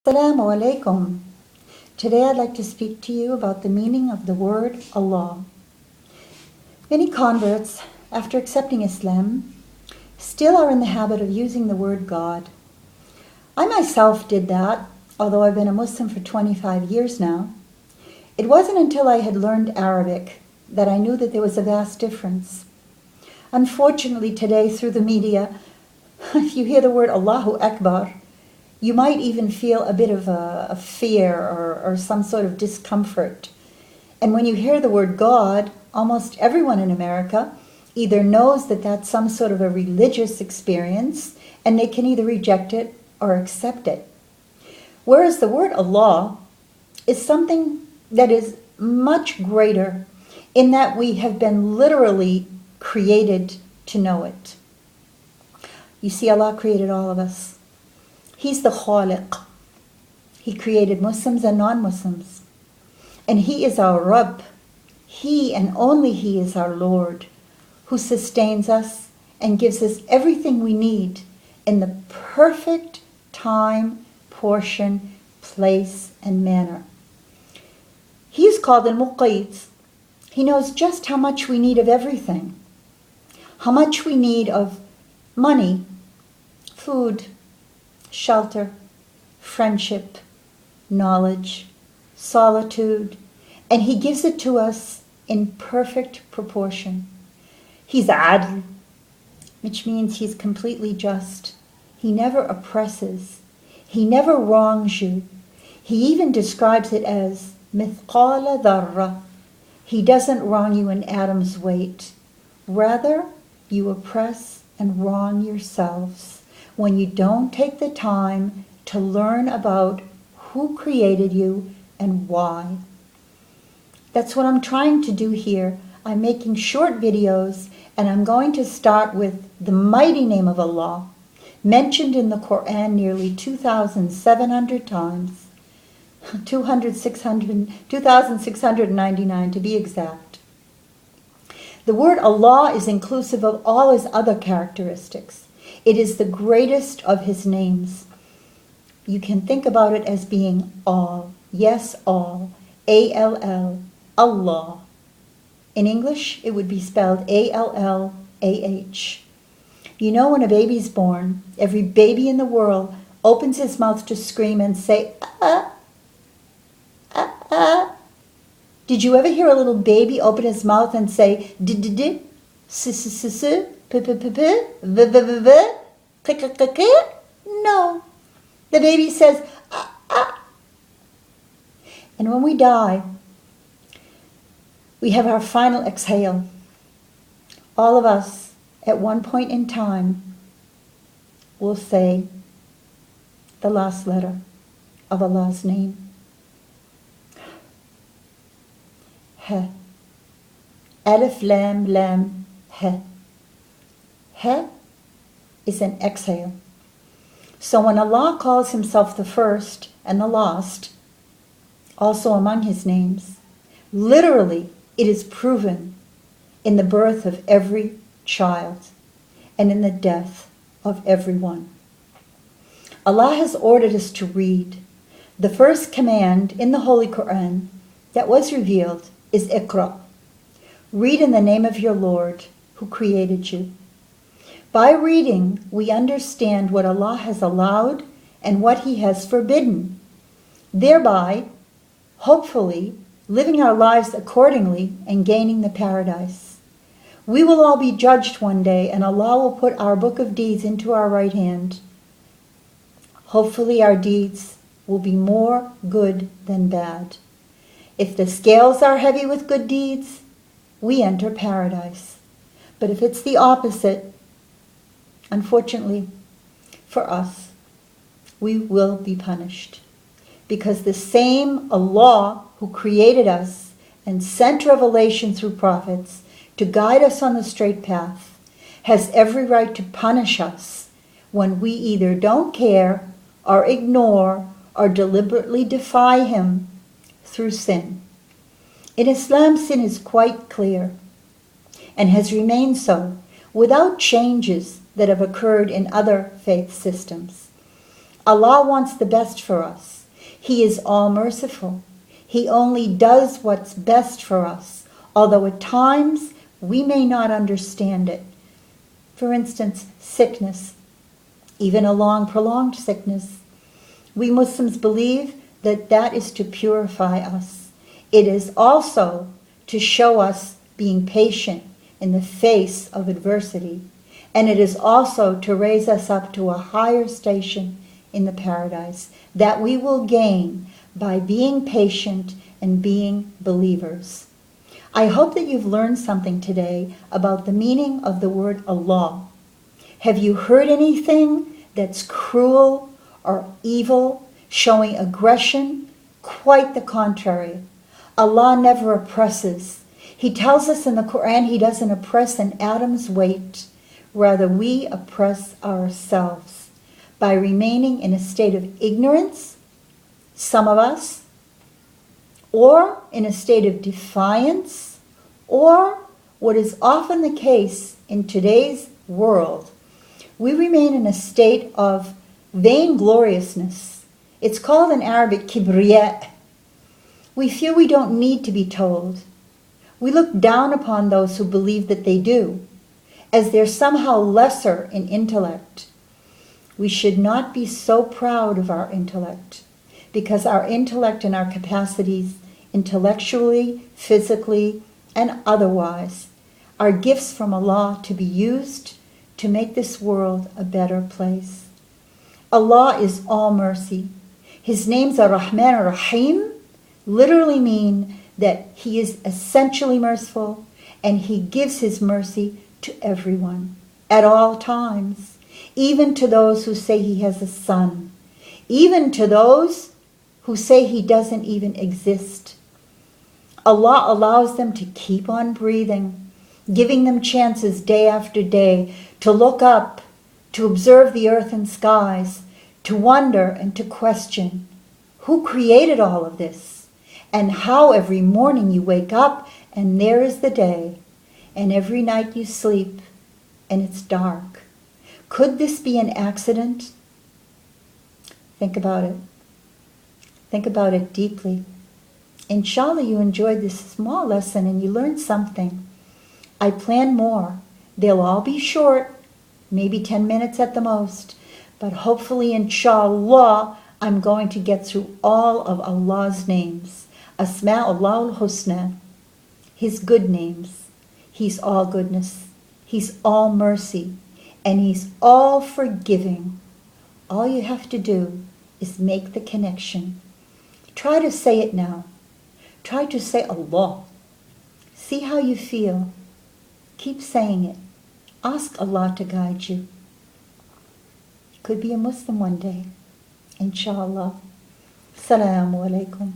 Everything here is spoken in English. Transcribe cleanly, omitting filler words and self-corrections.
Assalamu alaikum. Today I'd like to speak to you about the meaning of the word Allah. Many converts, after accepting Islam, still are in the habit of using the word God. I myself did that, although I've been a Muslim for 25 years now. It wasn't until I had learned Arabic that I knew that there was a vast difference. Unfortunately, today through the media, if you hear the word Allahu Akbar, you might even feel a bit of a fear or some sort of discomfort. And when you hear the word God, almost everyone in America either knows that that's some sort of a religious experience, and they can either reject it or accept it. Whereas the word Allah is something that is much greater in that we have been literally created to know it. You see, Allah created all of us. He's the Khaliq. He created Muslims and non-Muslims. And He is our Rabb. He and only He is our Lord, who sustains us and gives us everything we need in the perfect time, portion, place, and manner. He is called Al-Muqayt. He knows just how much we need of everything. How much we need of money, food, shelter, friendship, knowledge, solitude, and He gives it to us in perfect proportion. He's Adl, which means He's completely just. He never oppresses. He never wrongs you. He even describes it as mithqala dharra. He doesn't wrong you an atom's weight. Rather, you oppress and wrong yourselves when you don't take the time to learn about who created you and why. That's what I'm trying to do here. I'm making short videos, and I'm going to start with the mighty name of Allah, mentioned in the Quran nearly 2,700 times, 2,699 to be exact. The word Allah is inclusive of all His other characteristics. It is the greatest of His names. You can think about it as being all. Yes, all. A-L-L. Allah. In English, it would be spelled A-L-L-A-H. You know, when a baby's born, every baby in the world opens his mouth to scream and say, ah, ah, ah. Did you ever hear a little baby open his mouth and say, d-d-d, s-s-s-s, p-p-p-p, v-v-v-v, k-k-k-k? No. The baby says, ah, ah. And when we die, we have our final exhale. All of us, at one point in time, will say the last letter of Allah's name. He. Alif, Lam, Lam, He. He is an exhale. So when Allah calls Himself the first and the last, also among His names, literally it is proven in the birth of every child and in the death of everyone. Allah has ordered us to read. The first command in the Holy Quran that was revealed is Iqra. Read in the name of your Lord who created you. By reading, we understand what Allah has allowed and what He has forbidden, thereby, hopefully, living our lives accordingly and gaining the paradise. We will all be judged one day, and Allah will put our book of deeds into our right hand. Hopefully our deeds will be more good than bad. If the scales are heavy with good deeds, we enter paradise. But if it's the opposite, unfortunately for us, we will be punished. Because the same Allah who created us and sent revelation through prophets to guide us on the straight path has every right to punish us when we either don't care or ignore or deliberately defy Him through sin. In Islam, sin is quite clear and has remained so without changes that have occurred in other faith systems. Allah wants the best for us. He is all merciful. He only does what's best for us, although at times we may not understand it. For instance, sickness, even a long, prolonged sickness. We Muslims believe that that is to purify us. It is also to show us being patient in the face of adversity. And it is also to raise us up to a higher station in the paradise that we will gain by being patient and being believers. I hope that you've learned something today about the meaning of the word Allah. Have you heard anything that's cruel or evil, showing aggression? Quite the contrary. Allah never oppresses. He tells us in the Quran He doesn't oppress an atom's weight. Rather, we oppress ourselves by remaining in a state of ignorance, some of us, or in a state of defiance, or what is often the case in today's world, we remain in a state of vaingloriousness. It's called in Arabic kibriya. We feel we don't need to be told. We look down upon those who believe that they do, as they're somehow lesser in intellect. We should not be so proud of our intellect, because our intellect and our capacities, intellectually, physically, and otherwise, are gifts from Allah to be used to make this world a better place. Allah is all mercy. His names are Rahman and Rahim, literally mean that He is essentially merciful, and He gives His mercy to everyone, at all times, even to those who say He has a son, even to those who say He doesn't even exist. Allah allows them to keep on breathing, giving them chances day after day to look up, to observe the earth and skies, to wonder and to question who created all of this, and how every morning you wake up and there is the day, and every night you sleep and it's dark. Could this be an accident? Think about it. Think about it deeply. Inshallah, you enjoyed this small lesson and you learned something. I plan more. They'll all be short, maybe 10 minutes at the most, but hopefully, inshallah, I'm going to get through all of Allah's names. Asma'ullah al-Husna, His good names. He's all goodness. He's all mercy. And He's all forgiving. All you have to do is make the connection. Try to say it now. Try to say Allah. See how you feel. Keep saying it. Ask Allah to guide you. Could be a Muslim one day. Inshallah. Assalamu alaikum.